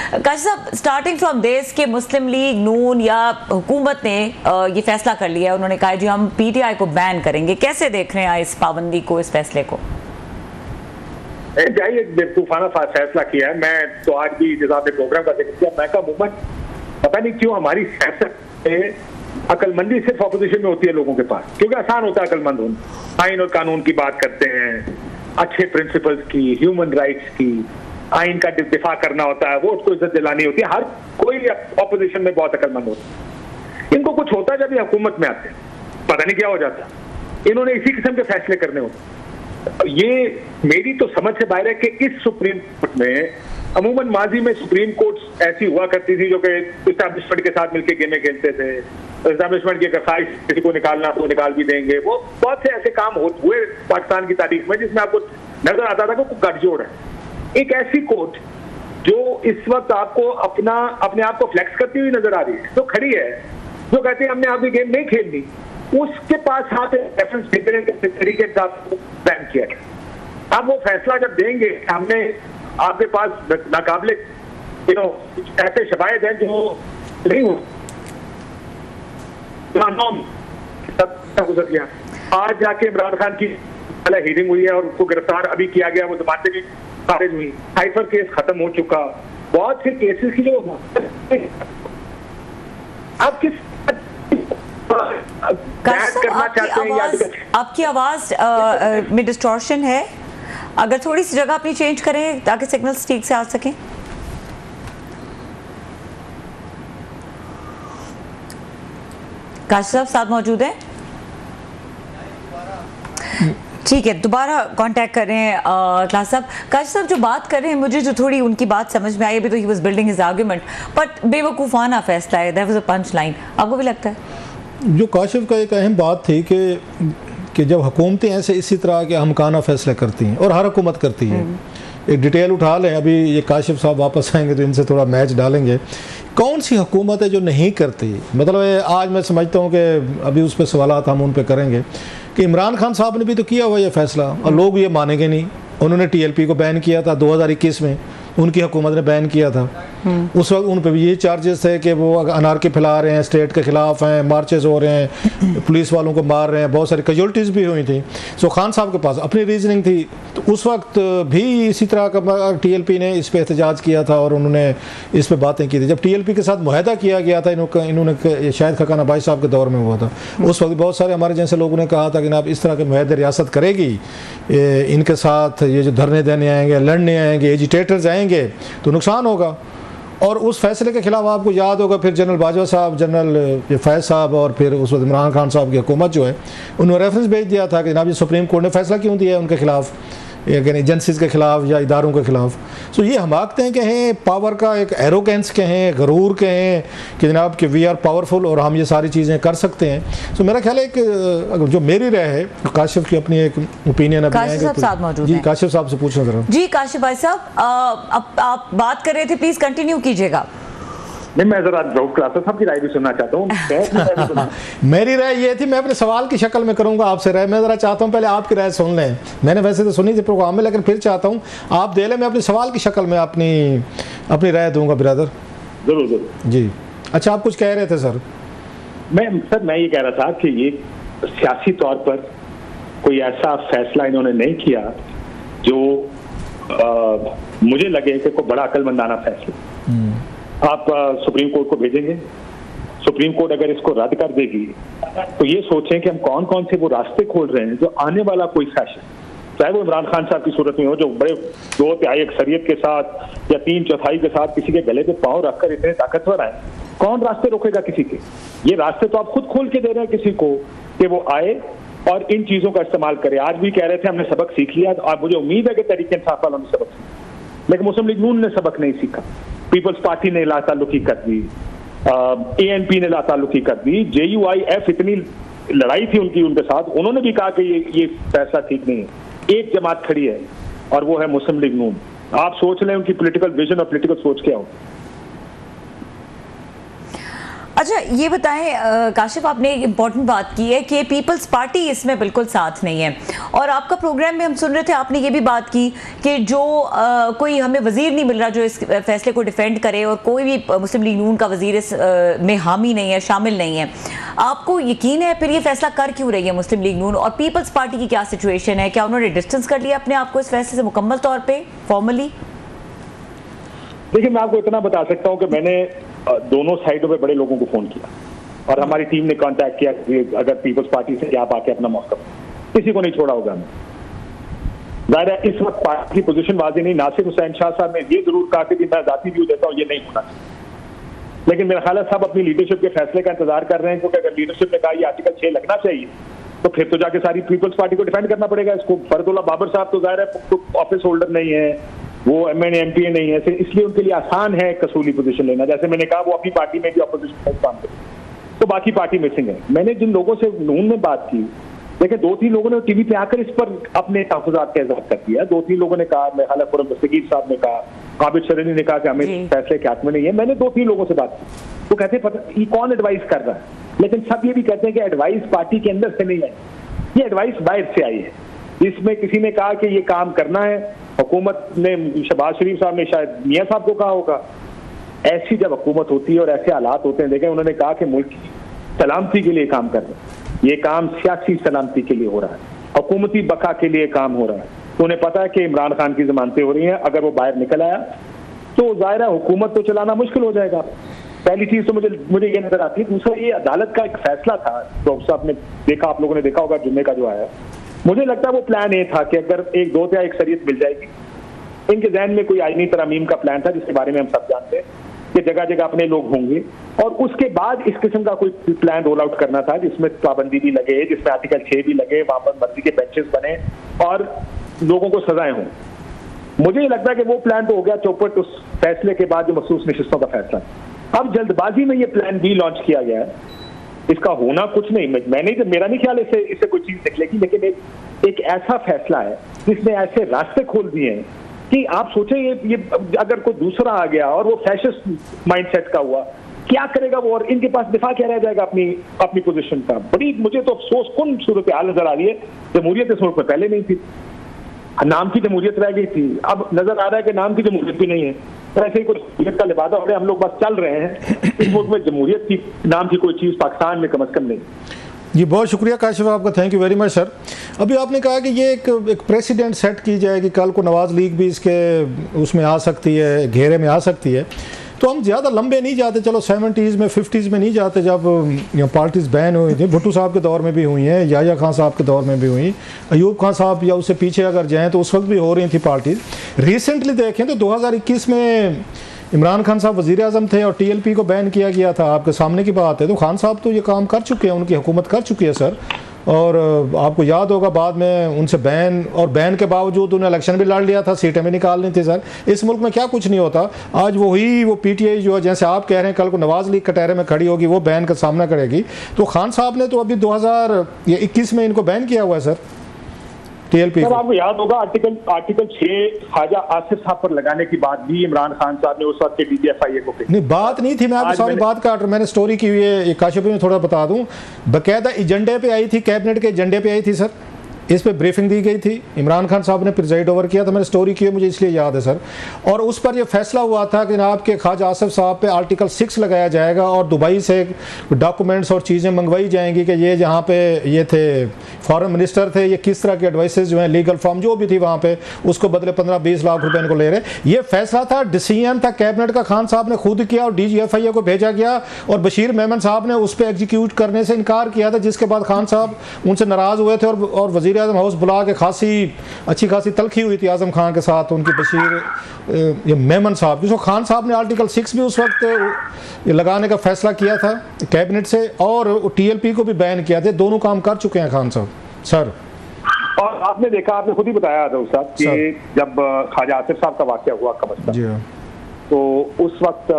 काशी साहब, starting from देश के मुस्लिम लीग, नून या हुकूमत ने ये फैसला कर लिया, उन्होंने कहा जी हम पीटीआई को बैन करेंगे, कैसे देख रहे हैं इस पाबंदी को, इस फैसले को? जाइए, बेवकूफाना फैसला किया है। मैं तो आज भी जब आपने प्रोग्राम का जिक्र किया, मैं कहा पता नहीं क्यों हमारी सियासत अकलमंदी सिर्फ ऑपोजिशन में होती है लोगों के पास, क्योंकि आसान होता है अकलमंद होना। आइन और कानून की बात करते हैं, अच्छे प्रिंसिपल्स की, ह्यूमन राइट्स की, आइन का दिफा करना होता है, वोट को इज्जत दिलानी होती है। हर कोई ऑपोजिशन में बहुत अकलमंद होता है। इनको कुछ होता है जब ये हुकूमत में आते हैं, पता नहीं क्या हो जाता है। इन्होंने इसी किस्म के फैसले करने होते। ये मेरी तो समझ से बाहर है कि इस सुप्रीम कोर्ट में अमूमन माजी में सुप्रीम कोर्ट ऐसी हुआ करती थी जो कि इस्टेब्लिशमेंट के साथ मिलकर गेमें खेलते थे। इस्टेब्लिशमेंट की अगर ख्वाहिश किसी को निकालना तो निकाल भी देंगे। वो बहुत से ऐसे काम हुए पाकिस्तान की तारीख में जिसमें आपको नजर आता था कि गठजोड़ है। एक ऐसी कोर्ट जो इस वक्त आपको अपने आप को फ्लेक्स करती हुई नजर आ रही है, जो खड़ी है, जो कहती है हमने आपकी गेम नहीं खेलनी, उसके पास हाथ रेफरेंस तरीके के साथ बैन किया गया। अब वो फैसला जब देंगे, हमने आपके पास नाकाबिले ऐसे शबायत हैं जो नहीं हो गुजर गया। आज जाके इमरान खान की हियरिंग हुई है और उसको गिरफ्तार अभी किया गया, वो जमानतें भी खारिज हुई, हाइफर केस खत्म हो चुका। बहुत से केसेस की जो आप किस आपकी आवाज में डिस्टॉर्शन है, अगर थोड़ी सी जगह अपनी चेंज करें ताकि सिग्नल्स ठीक से आ सकें। काशी साहब साथ मौजूद हैं? ठीक है, दोबारा कांटेक्ट कर रहे हैं क्लास साहब। काशी साहब जो बात कर रहे हैं, मुझे जो थोड़ी उनकी बात समझ में आई, अभी तो he was building his argument, but बेवकूफ़ाना फैसला है, that was a punch line. आपको भी लगता है? जो काशिफ का एक अहम बात थी कि जब हुकूमतें ऐसे इसी तरह के हमकाना फैसले करती हैं, और हर हुकूमत करती है, एक डिटेल उठा लें, अभी ये काशिफ साहब वापस आएंगे तो इनसे थोड़ा मैच डालेंगे, कौन सी हुकूमत है जो नहीं करती। मतलब आज मैं समझता हूँ कि अभी उस पर सवालात हम उन पर करेंगे कि इमरान खान साहब ने भी तो किया हुआ ये फैसला और लोग ये मानेंगे नहीं। उन्होंने TLP को बैन किया था 2021 में, उनकी हुकूमत ने बैन किया था। उस वक्त उन पर भी ये चार्जेस थे कि वो अनारकी फैला रहे हैं, स्टेट के खिलाफ हैं, मार्चेस हो रहे हैं, पुलिस वालों को मार रहे हैं, बहुत सारी कैजुअल्टीज़ भी हुई थी। सो खान साहब के पास अपनी रीजनिंग थी, तो उस वक्त भी इसी तरह का TLP ने इस पर एहतजाज किया था और उन्होंने इस पर बातें की थी। जब TLP के साथ मुआहदा किया गया था, इन्होंने शायद खकान अब्बासी साहब के दौर में हुआ था, उस वक्त बहुत सारे हमारे जैसे लोगों ने कहा था कि आप इस तरह के मुआहदे रियासत करेगी, इनके साथ ये जो धरने देने आएंगे, लड़ने आएंगे, एजिटेटर्स आएंगे तो नुकसान होगा। और उस फैसले के खिलाफ आपको याद होगा फिर जनरल बाजवा साहब, जनरल फैज़ साहब और फिर उस वक्त इमरान खान साहब की हुकूमत जो है, उन्होंने रेफरेंस भेज दिया था कि जनाब ये सुप्रीम कोर्ट ने फैसला क्यों दिया है उनके खिलाफ, एजेंसीज़ के खिलाफ या इदारों के खिलाफ। सो ये हमाकतें कहें, पावर का एक एरोगेंस कहें, गरूर कहें कि जनाब कि वी आर पावरफुल और हम ये सारी चीज़ें कर सकते हैं। सो मेरा ख्याल है कि जो मेरी राय है, काशिफ की अपनी एक ओपिनियन है। काशिफ साहब साथ मौजूद हैं। जी, काशिफ साहब से पूछना ज़रा। जी काशिफ भाई साहब, आप बात कर रहे थे, प्लीज़ कंटिन्यू कीजिएगा। नहीं, मैं जरा साहब की राय भी सुनना चाहता हूँ। मेरी राय ये थी, मैं अपने सवाल की शक्ल में करूंगा आपसे राय। मैं जरा चाहता हूँ पहले आपकी राय सुन लें। मैंने वैसे तो सुनी थी प्रोग्राम में, लेकिन फिर चाहता हूँ आप दे लें, मैं अपने सवाल की शक्ल में अपनी राय दूंगा ब्रदर। जरूर जी। अच्छा, आप कुछ कह रहे थे सर? मैं ये कह रहा था कि ये सियासी तौर पर कोई ऐसा फैसला इन्होंने नहीं किया जो मुझे लगे कि कोई बड़ा अक्लमंदाना फैसला। आप सुप्रीम कोर्ट को भेजेंगे, सुप्रीम कोर्ट अगर इसको रद्द कर देगी तो ये सोचें कि हम कौन कौन से वो रास्ते खोल रहे हैं जो आने वाला कोई फैशन, चाहे वो इमरान खान साहब की सूरत में हो जो बड़े 2/3 अक्सरियत के साथ या 3/4 के साथ किसी के गले पे पांव रखकर इतने ताकतवर आए, कौन रास्ते रोकेगा किसी के? ये रास्ते तो आप खुद खोल के दे रहे हैं किसी को कि वो आए और इन चीजों का इस्तेमाल करे। आज भी कह रहे थे हमने सबक सीख लिया, और मुझे उम्मीद है कि तहरीक इंसाफ वालों ने सबक सीखा, लेकिन मुस्लिम लीग नून ने सबक नहीं सीखा। पीपल्स पार्टी ने लाताल्लुकी कर दी, ANP ने लाताल्लुकी कर दी, JUIF इतनी लड़ाई थी उनके साथ, उन्होंने भी कहा कि ये फैसला ठीक नहीं है। एक जमात खड़ी है और वो है मुस्लिम लीग नून। आप सोच लें उनकी पॉलिटिकल विजन और पॉलिटिकल सोच क्या हो। अच्छा ये बताएं काशिफ, आपने एक इम्पॉर्टेंट बात की है कि पीपल्स पार्टी इसमें बिल्कुल साथ नहीं है, और आपका प्रोग्राम में हम सुन रहे थे, आपने ये भी बात की कि जो कोई हमें वजीर नहीं मिल रहा जो इस फैसले को डिफेंड करे, और कोई भी मुस्लिम लीग नून का वजीर इस में हामी नहीं है, शामिल नहीं है। आपको यकीन है फिर ये फैसला कर क्यों रही है मुस्लिम लीग नून, और पीपल्स पार्टी की क्या सिचुएशन है? क्या उन्होंने डिस्टेंस कर लिया अपने आप को इस फैसले से मुकम्मल तौर पर फॉर्मली? देखिए, मैं आपको इतना बता सकता हूँ कि मैंने दोनों साइडों पे बड़े लोगों को फोन किया और हमारी टीम ने कांटेक्ट किया कि अगर पीपल्स पार्टी से आप आके अपना मौका, किसी को नहीं छोड़ा होगा हमें। जाहिर है इस वक्त पार्टी की पोजीशन वाज़ेह नहीं। नासिर हुसैन शाह साहब ने ये जरूर कहा कि मैं जाती व्यू देता हूँ, ये नहीं होना, लेकिन मेरा ख्याल है सब अपनी लीडरशिप के फैसले का इंतजार कर रहे हैं, क्योंकि अगर लीडरशिप ने कहा ये आर्टिकल 6 लगना चाहिए तो फिर तो जाके सारी पीपल्स पार्टी को डिफेंड करना पड़ेगा इसको। फरदुल्ला बाबर साहब तो जाहिर है ऑफिस होल्डर नहीं है, वो MNA MPA नहीं है, इसलिए उनके लिए आसान है कसूली पोजीशन लेना। जैसे मैंने कहा वो अपनी पार्टी में भी अपोजिशन में काम करे, तो बाकी पार्टी मिसिंग है। मैंने जिन लोगों से नून में बात की, देखिए 2-3 लोगों ने टीवी पे आकर इस पर अपने तहफ़्फ़ुज़ात का इज़हार कर दिया। 2-3 लोगों ने कहा, मैं हालांकि खुरम दस्तगीर साहब ने कहा, आबिद शरीनी ने कहा कि हमें फैसले के हाथ में नहीं है। मैंने 2-3 लोगों से बात की, वो कहते हैं पता ये कौन एडवाइस कर रहा है, लेकिन सब ये भी कहते हैं कि एडवाइस पार्टी के अंदर से नहीं आई, ये एडवाइस बाहर से आई है। इसमें किसी ने कहा कि ये काम करना है, हुकूमत ने, शहबाज शरीफ साहब ने शायद मियाँ साहब को कहा होगा। ऐसी जब हुकूमत होती है और ऐसे हालात होते हैं, देखें उन्होंने कहा कि मुल्क की सलामती के लिए काम कर रहे हैं, ये काम सियासी सलामती के लिए हो रहा है, हुकूमती बका के लिए काम हो रहा है। तो उन्हें पता है कि इमरान खान की जमानतें हो रही हैं, अगर वो बाहर निकल आया तो ज़ाहिर है हुकूमत तो चलाना मुश्किल हो जाएगा। पहली चीज तो मुझे ये नजर आती है। दूसरा, ये अदालत का एक फैसला था, डॉक्टर साहब ने देखा, आप लोगों ने देखा होगा जुम्मे का जो आया, मुझे लगता है वो प्लान ए था कि अगर 1-2 या अक्सरियत मिल जाएगी, इनके जहन में कोई आईनी तरमीम का प्लान था जिसके बारे में हम सब जानते हैं कि जगह जगह अपने लोग होंगे, और उसके बाद इस किस्म का कोई प्लान रोल आउट करना था जिसमें पाबंदी भी लगे, जिसमें आर्टिकल 6 भी लगे, वहां पर मर्जी के बेंचेस बने और लोगों को सजाएं हों। मुझे ये लगता है कि वो प्लान तो हो गया चौपट उस फैसले के बाद जो मखसूस नशिस्तों का फैसला। अब जल्दबाजी में ये प्लान बी लॉन्च किया गया है, इसका होना कुछ नहीं, मेरा नहीं ख्याल इससे कोई चीज निकलेगी, लेकिन एक ऐसा फैसला है जिसने ऐसे रास्ते खोल दिए हैं कि आप सोचें ये अगर कोई दूसरा आ गया और वो फैशिस्ट माइंडसेट का हुआ, क्या करेगा वो, और इनके पास दिफा क्या रह जाएगा अपनी पोजीशन का। बड़ी मुझे तो अफसोस कुन सूरत हाल नजर आ रही है। जमहूरियत इस मुल्क में पहले नहीं थी, नाम की जमहूरियत रह गई थी, अब नजर आ रहा है कि नाम की जमहूरियत भी नहीं है। तो ऐसे ही कुछ जमहूरियत का लिबादा हो रहा है, हम लोग बस चल रहे हैं, इस मुल्क में जमहूरियत की नाम की कोई चीज़ पाकिस्तान में कम अज़ कम नहीं। जी बहुत शुक्रिया काशिफ आपका, thank you very much sir. अभी आपने कहा कि ये एक प्रेसिडेंट सेट की जाएगी, कल को नवाज़ लीग भी इसके उसमें आ सकती है, घेरे में आ सकती है, तो हम ज़्यादा लंबे नहीं जाते, चलो 70s में 50s में नहीं जाते जब पार्टीज़ बैन हुई थी। भुट्टो साहब के दौर में भी हुई हैं, याह्या खान साहब के दौर में भी हुई, अयूब खान साहब या उससे पीछे अगर जाएँ तो उस वक्त भी हो रही थी पार्टीज़। रिसेंटली देखें तो 2021 में इमरान खान साहब वज़ीर आज़म थे और TLP को बैन किया गया था, आपके सामने की बात है। तो खान साहब तो ये काम कर चुके हैं, उनकी हुकूमत कर चुकी है सर, और आपको याद होगा बाद में उनसे बैन के बावजूद उन्हें इलेक्शन भी लड़ लिया था, सीटें भी निकालनी थी सर। इस मुल्क में क्या कुछ नहीं होता। आज वो PTI जो है, जैसे आप कह रहे हैं कल को नवाज़ लीग कटहरे में खड़ी होगी, वो बैन का सामना करेगी। तो खान साहब ने तो अभी 2021 में इनको बैन किया हुआ है सर, TLP सर। आपको याद होगा आर्टिकल 6 ख्वाजा आसिफ साहब पर लगाने की बात भी इमरान खान साहब ने उस वक्त के DGFIA को नहीं, बात नहीं थी, मैं आपको सारी बात काट रहा, मैंने स्टोरी की हुई है, काशिफ में थोड़ा बता दूं, बाकायदा एजेंडे पे आई थी, कैबिनेट के एजेंडे पे आई थी सर, इस पे ब्रीफिंग दी गई थी, इमरान खान साहब ने प्रिजाइड ओवर किया था, मैंने स्टोरी की है, मुझे इसलिए याद है सर। और उस पर यह फैसला हुआ था कि जनाब के ख्वाजा आसिफ साहब पे आर्टिकल 6 लगाया जाएगा और दुबई से डॉक्यूमेंट्स और चीज़ें मंगवाई जाएंगी कि ये जहाँ पे ये थे फॉरेन मिनिस्टर थे, ये किस तरह के एडवाइसेस जो हैं, लीगल फॉर्म जो भी थी वहाँ पे, उसको बदले 15-20 लाख रुपए इनको ले रहे। ये फैसला था, डिसीजन था कैबिनेट का, खान साहब ने खुद किया और DGFIA को भेजा गया और बशीर मेमन साहब ने उस पर एग्जीक्यूट करने से इनकार किया था, जिसके बाद खान साहब उनसे नाराज़ हुए थे और वज़ीर आज़म हाउस बुला के अच्छी खासी तलखी हुई थी आज़म खान के साथ, उनकी बशीर मेमन साहब, जिसको खान साहब ने आर्टिकल 6 भी उस वक्त लगाने का फैसला किया था कैबिनेट से, और TLP को भी बैन किया था। दोनों काम कर चुके हैं खान साहब सर। और आपने देखा, आपने खुद ही बताया था उस वक्त कि जब ख्वाजा आसिफ साहब का वाक़या हुआ कम अज़ कम, तो उस वक्त